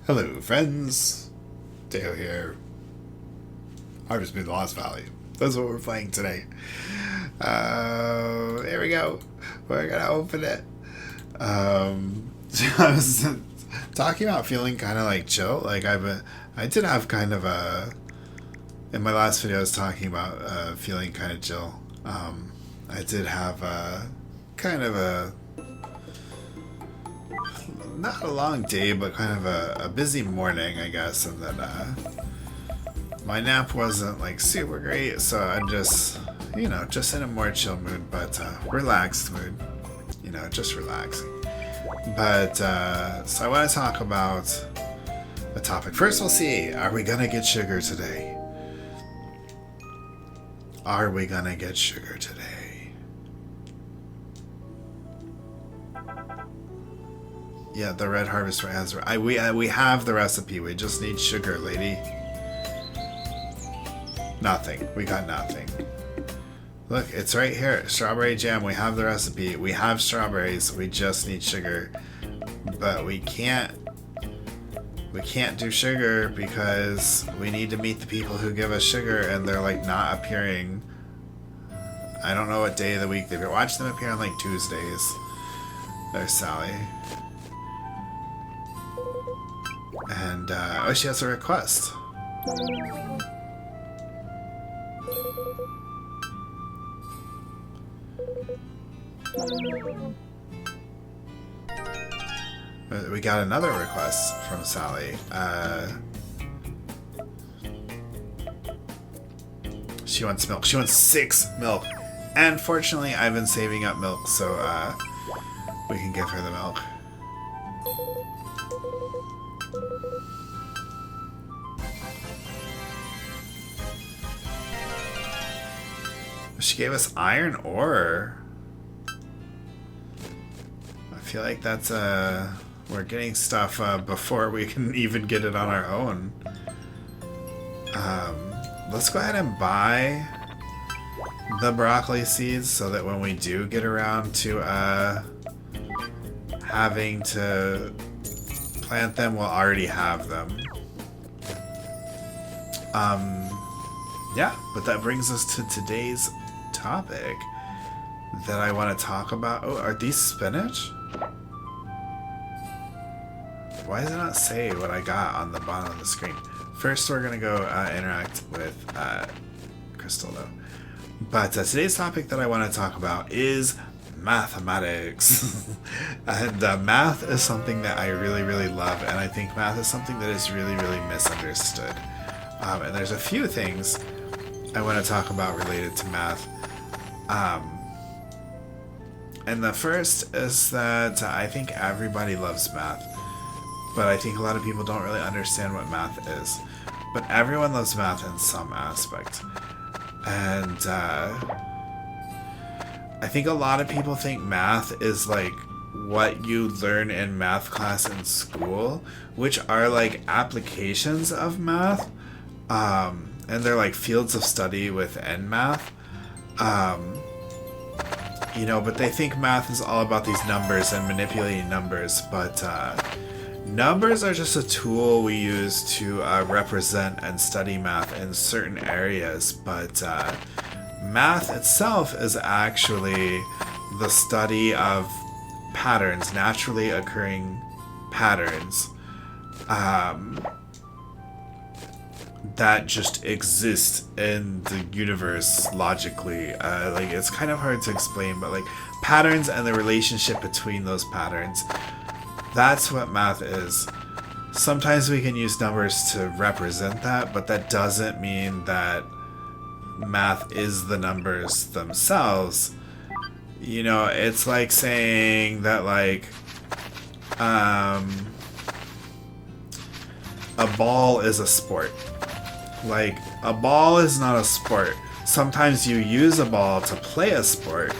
Hello, friends. Dale here. Harvest Moon Lost Valley. That's what we're playing today. Here we go. We're gonna open it. I was talking about feeling kind of like chill. Like I did have kind of a. In my last video, I was talking about feeling kind of chill. I did have kind of a. Not a long day, but kind of a busy morning, I guess, and then my nap wasn't like super great, so I'm just, just in a more chill mood, but relaxed mood, just relaxing. But so I want to talk about a topic. First, we'll see, are we gonna get sugar today? Are we gonna get sugar today? Yeah, the Red Harvest has. We have the recipe. We just need sugar, lady. Nothing. We got nothing. Look, it's right here. Strawberry jam. We have the recipe. We have strawberries. We just need sugar, but we can't. We can't do sugar because we need to meet the people who give us sugar, and they're like not appearing. I don't know what day of the week they've been. Watch them appear on like Tuesdays. There's Sally. And, oh, she has a request. We got another request from Sally. She wants milk. She wants 6 milk. And fortunately, I've been saving up milk, so, we can give her the milk. She gave us iron ore. I feel like that's we're getting stuff before we can even get it on our own. Let's go ahead and buy the broccoli seeds so that when we do get around to having to plant them, we'll already have them. Yeah, but that brings us to today's topic that I want to talk about. Oh, are these spinach? Why does it not say what I got on the bottom of the screen? First, we're gonna go interact with Crystal, though. But today's topic that I want to talk about is mathematics. And math is something that I really, really love, and I think math is something that is really, really misunderstood. And there's a few things I want to talk about related to math. And the first is that I think everybody loves math, but I think a lot of people don't really understand what math is. But everyone loves math in some aspect. And I think a lot of people think math is like what you learn in math class in school, which are like applications of math. And they're like fields of study within math. But they think math is all about these numbers and manipulating numbers, but numbers are just a tool we use to represent and study math in certain areas, but math itself is actually the study of patterns, naturally occurring patterns. That just exist in the universe logically. Like, it's kind of hard to explain, but like patterns and the relationship between those patterns, that's what math is. Sometimes we can use numbers to represent that, but that doesn't mean that math is the numbers themselves. It's like saying that like a ball is a sport. Like, a ball is not a sport. Sometimes you use a ball to play a sport,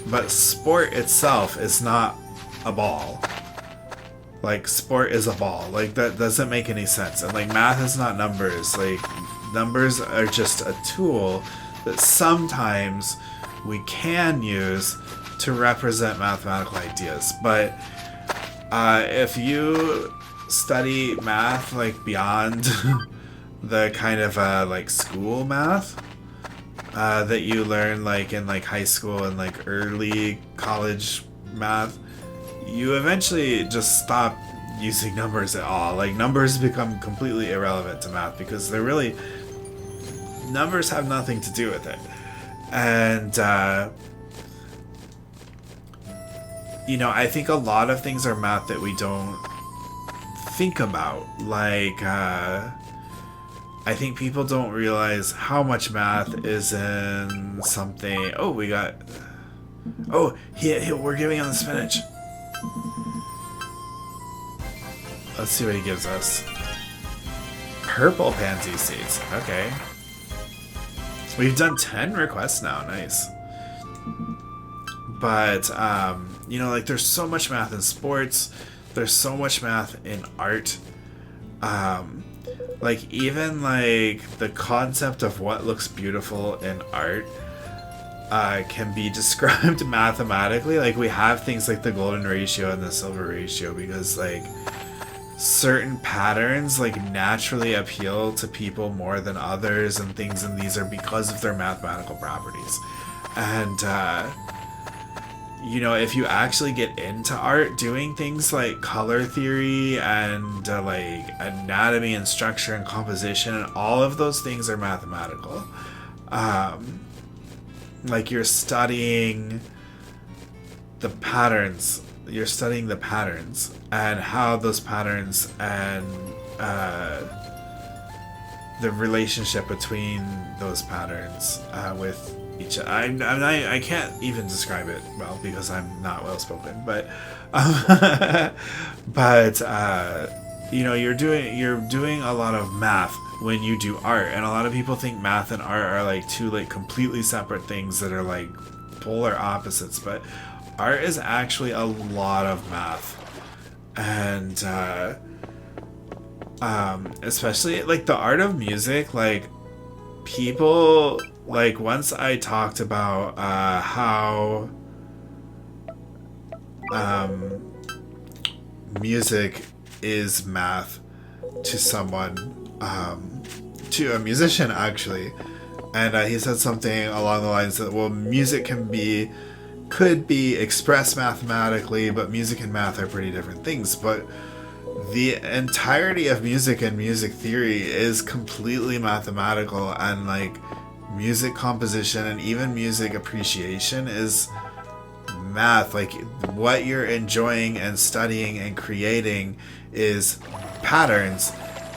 but sport itself is not a ball. Like, sport is a ball. Like, that doesn't make any sense. And like, math is not numbers. Like, numbers are just a tool that sometimes we can use to represent mathematical ideas. But if you study math like beyond the kind of like school math that you learn like in like high school and like early college math, you eventually just stop using numbers at all. Like numbers become completely irrelevant to math because they're really, numbers have nothing to do with it. And you know, I think a lot of things are math that we don't think about. Like I think people don't realize how much math is in something. Oh, we got, oh, we're giving him the spinach. Let's see what he gives us. Purple pansy seeds. Okay. We've done 10 requests now. Nice. But, you know, like, there's so much math in sports. There's so much math in art. Like, even, like, the concept of what looks beautiful in art can be described mathematically. Like, we have things like the golden ratio and the silver ratio because, like, certain patterns like naturally appeal to people more than others and things, and these are because of their mathematical properties. And you know, if you actually get into art, doing things like color theory and like anatomy and structure and composition and all of those things are mathematical. Like you're studying the patterns and how those patterns and the relationship between those patterns with each other. I can't even describe it well because I'm not well spoken, but you know, you're doing a lot of math when you do art, and a lot of people think math and art are like two like completely separate things that are like polar opposites, but art is actually a lot of math. And especially like the art of music, like people, like once I talked about how music is math to someone, to a musician actually, and he said something along the lines that, well, music could be expressed mathematically, but music and math are pretty different things. But the entirety of music and music theory is completely mathematical, and like music composition and even music appreciation is math. Like what you're enjoying and studying and creating is patterns,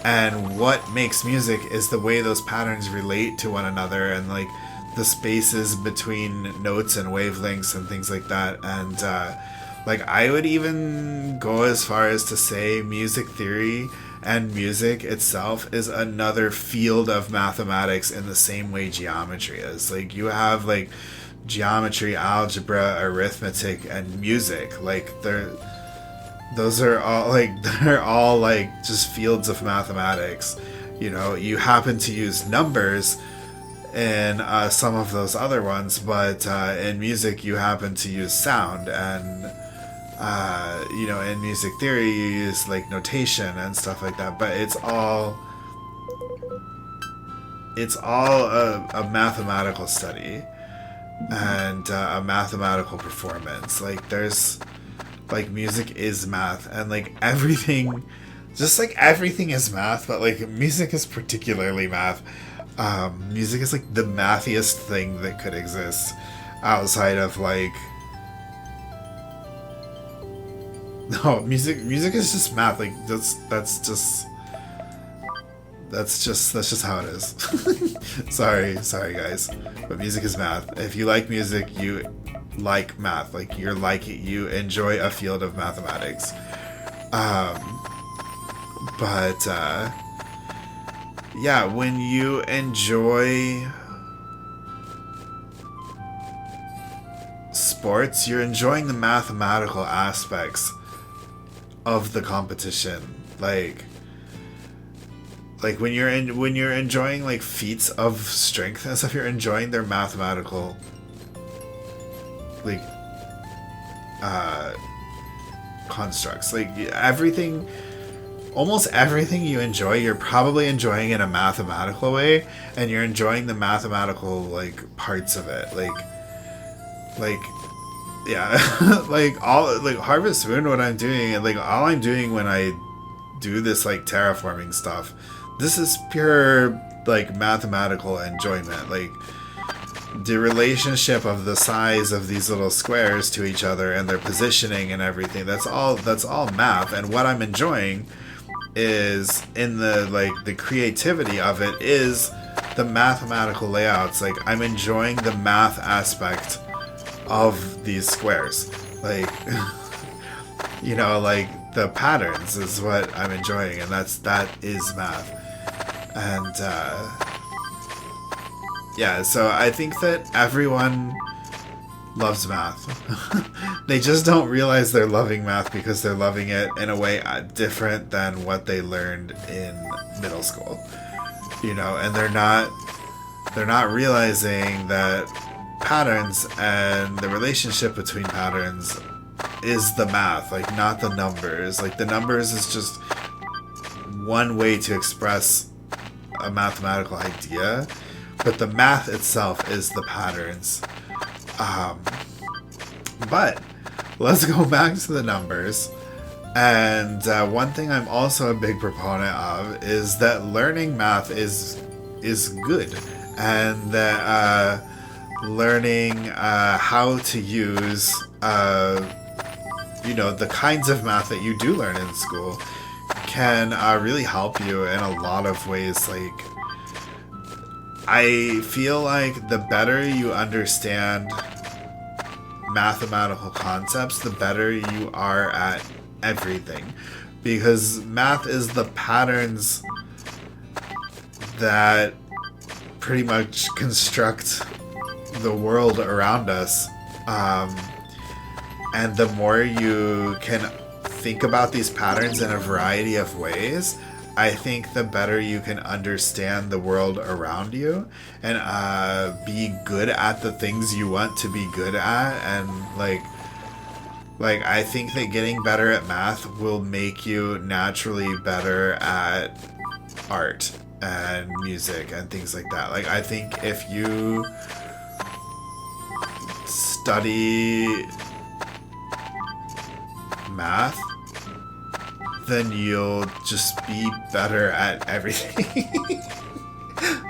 and what makes music is the way those patterns relate to one another and like the spaces between notes and wavelengths and things like that. And like I would even go as far as to say music theory and music itself is another field of mathematics in the same way geometry is. Like you have like geometry, algebra, arithmetic, and music. Like those are all like they're all like just fields of mathematics. You know, you happen to use numbers in some of those other ones, but in music you happen to use sound, and you know, in music theory you use like notation and stuff like that. But it's all a mathematical study and a mathematical performance. Like there's like music is math, and like everything, just like everything is math, but like music is particularly math. Music is like the mathiest thing that could exist outside of like, no, music is just math. Like that's just how it is. sorry guys, but music is math. If you like music, you like math. Like you enjoy a field of mathematics. But yeah, when you enjoy sports, you're enjoying the mathematical aspects of the competition. Like when you're enjoying like feats of strength and stuff, you're enjoying their mathematical like constructs. Like everything almost everything you enjoy, you're probably enjoying in a mathematical way, and you're enjoying the mathematical like parts of it, like yeah, like Harvest Moon. What I'm doing, and like all I'm doing when I do this like terraforming stuff, this is pure like mathematical enjoyment. Like the relationship of the size of these little squares to each other and their positioning and everything. That's all math. And what I'm enjoying is in the creativity of it is the mathematical layouts. Like I'm enjoying the math aspect of these squares. Like like the patterns is what I'm enjoying, and that is math. And yeah, so I think that everyone loves math. They just don't realize they're loving math because they're loving it in a way different than what they learned in middle school. And they're not realizing that patterns and the relationship between patterns is the math, like not the numbers. Like the numbers is just one way to express a mathematical idea, but the math itself is the patterns. But let's go back to the numbers. And one thing I'm also a big proponent of is that learning math is good, and that learning how to use the kinds of math that you do learn in school can really help you in a lot of ways. Like I feel like the better you understand mathematical concepts, the better you are at everything, because math is the patterns that pretty much construct the world around us. And the more you can think about these patterns in a variety of ways, I think the better you can understand the world around you and be good at the things you want to be good at. And like I think that getting better at math will make you naturally better at art and music and things like that. Like I think if you study math, then you'll just be better at everything.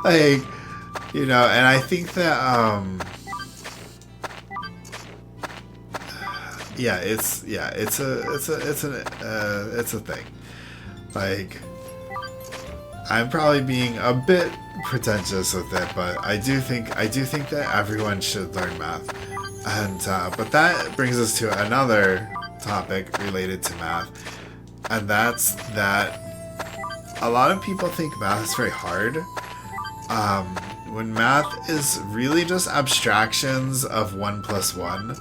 And I think that it's a thing. Like I'm probably being a bit pretentious with it, but I do think that everyone should learn math. And but that brings us to another topic related to math, and that's that a lot of people think math is very hard, when math is really just abstractions of 1 plus 1.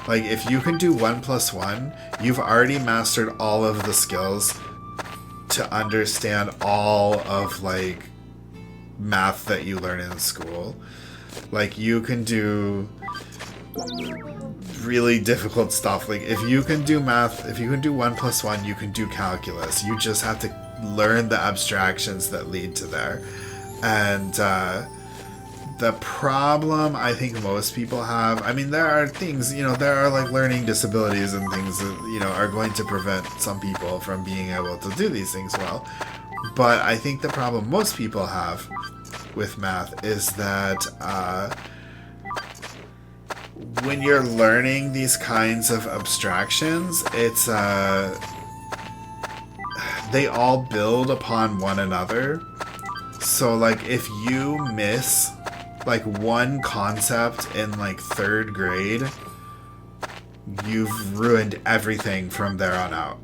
Like if you can do 1 plus 1, you've already mastered all of the skills to understand all of like math that you learn in school. Like you can do really difficult stuff. Like if you can do math, if you can do 1 plus 1, you can do calculus. You just have to learn the abstractions that lead to there. And the problem I think most people have, I mean, there are things, there are like learning disabilities and things that, are going to prevent some people from being able to do these things well. But I think the problem most people have with math is that when you're learning these kinds of abstractions, it's they all build upon one another. So like if you miss like one concept in like 3rd grade, you've ruined everything from there on out.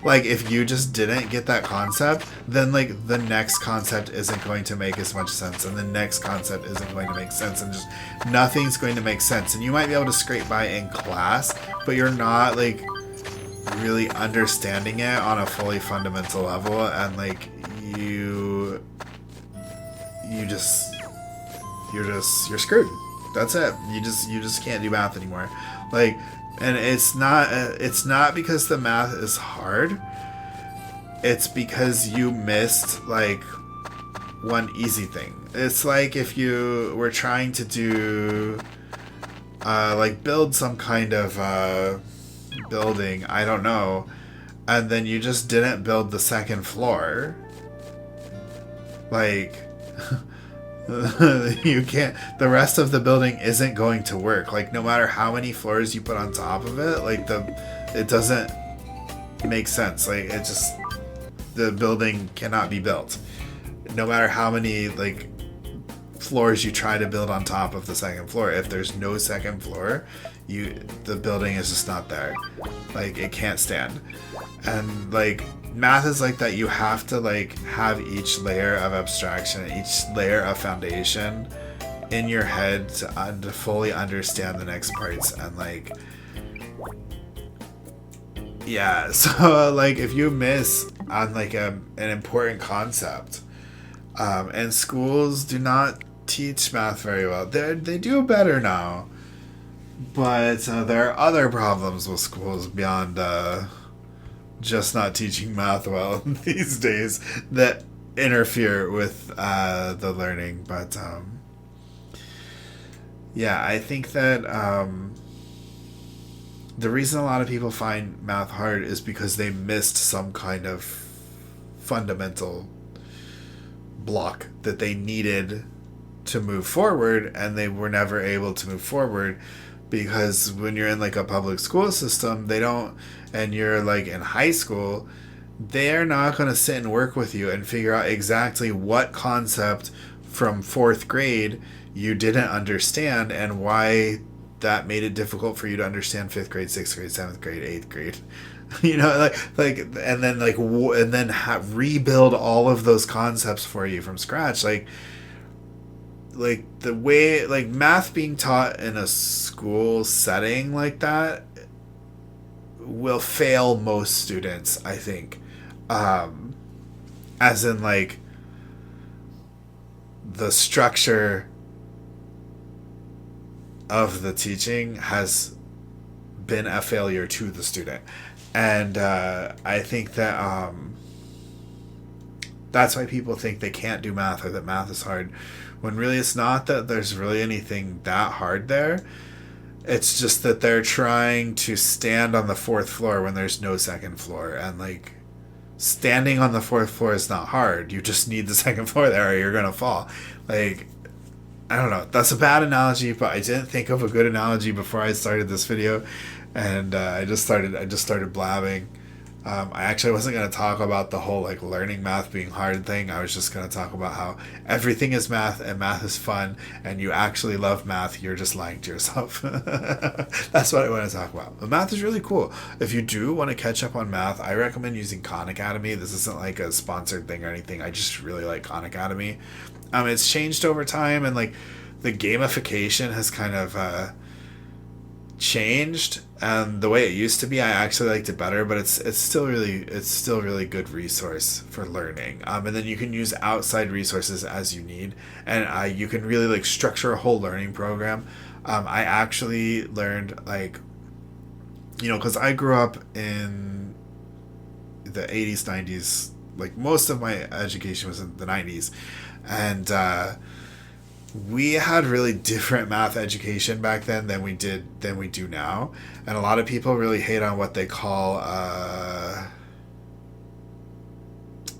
Like if you just didn't get that concept, then like the next concept isn't going to make as much sense, and the next concept isn't going to make sense, and just nothing's going to make sense. And you might be able to scrape by in class, but you're not like really understanding it on a fully fundamental level, and like you're screwed. That's it. You just can't do math anymore. Like, and it's not because the math is hard. it's because you missed like one easy thing. It's like if you were trying to do like build some kind of building, I don't know, and then you just didn't build the second floor. Like you can't, the rest of the building isn't going to work. Like no matter how many floors you put on top of it, like it doesn't make sense. Like it just, the building cannot be built. No matter how many like floors you try to build on top of the second floor, if there's no second floor, the building is just not there. Like it can't stand. And like math is like that. You have to like have each layer of abstraction, each layer of foundation in your head to fully understand the next parts. And like, yeah, so like if you miss on like an important concept, and schools do not teach math very well. They do better now, but there are other problems with schools beyond just not teaching math well these days that interfere with the learning. But yeah, I think that the reason a lot of people find math hard is because they missed some kind of fundamental block that they needed to move forward, and they were never able to move forward because when you're in like a public school system, they don't, and you're like in high school, they're not going to sit and work with you and figure out exactly what concept from 4th grade you didn't understand and why that made it difficult for you to understand 5th grade, 6th grade, 7th grade, 8th grade. You know, like, and then like, and then rebuild all of those concepts for you from scratch. Like the way, like math being taught in a school setting like that will fail most students, I think. As in like the structure of the teaching has been a failure to the student. And I think that that's why people think they can't do math or that math is hard, when really it's not that there's really anything that hard there. It's just that they're trying to stand on the 4th floor when there's no second floor. And like, standing on the 4th floor is not hard. You just need the second floor there or you're going to fall. Like, I don't know. That's a bad analogy, but I didn't think of a good analogy before I started this video. And I just started blabbing. I actually wasn't going to talk about the whole like learning math being hard thing. I was just going to talk about how everything is math and math is fun and you actually love math. You're just lying to yourself. That's what I want to talk about. But math is really cool. If you do want to catch up on math, I recommend using Khan Academy. This isn't like a sponsored thing or anything. I just really like Khan Academy. It's changed over time, and like the gamification has kind of changed, and the way it used to be, I actually liked it better, but it's still really good resource for learning. And then you can use outside resources as you need, and you can really like structure a whole learning program. I actually learned, like, you know, because I grew up in the 80s, 90s, like most of my education was in the 90s, and we had really different math education back then than we do now. And a lot of people really hate on what they call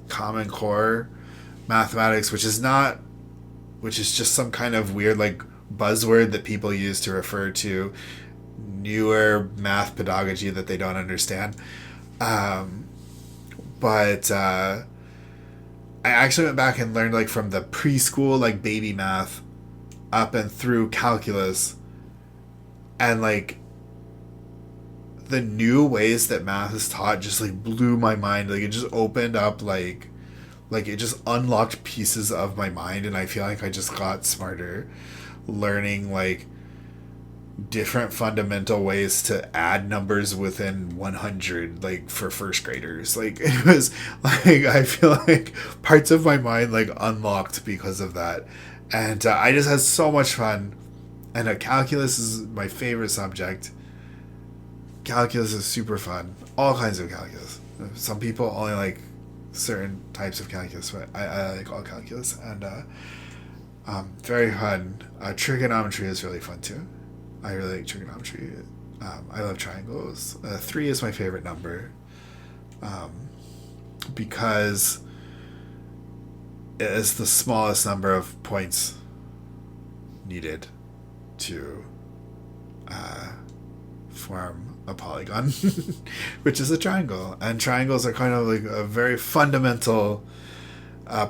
Common Core mathematics, which is just some kind of weird like buzzword that people use to refer to newer math pedagogy that they don't understand. But I actually went back and learned like from the preschool, like baby math up and through calculus, and like the new ways that math is taught just like blew my mind. Like it just opened up like it just unlocked pieces of my mind, and I feel like I just got smarter learning like different fundamental ways to add numbers within 100, like for first graders. Like it was like, I feel like parts of my mind like unlocked because of that, and I just had so much fun. And calculus is my favorite subject. Calculus is super fun. All kinds of calculus. Some people only like certain types of calculus, but I like all calculus. And very fun. Trigonometry is really fun too. I really like trigonometry. I love triangles. 3 is my favorite number, because it is the smallest number of points needed to form a polygon, which is a triangle. And triangles are kind of like a very fundamental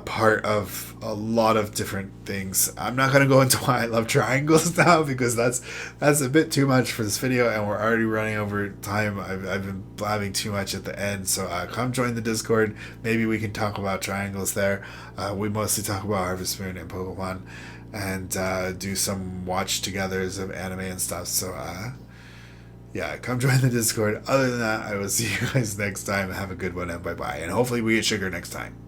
part of a lot of different things. I'm not going to go into why I love triangles now, because that's a bit too much for this video, and we're already running over time. I've been blabbing too much at the end, so come join the Discord. Maybe we can talk about triangles there. We mostly talk about Harvest Moon and Pokemon, and do some watch togethers of anime and stuff. So yeah, come join the Discord. Other than that, I will see you guys next time. Have a good one, and bye bye. And hopefully we get sugar next time.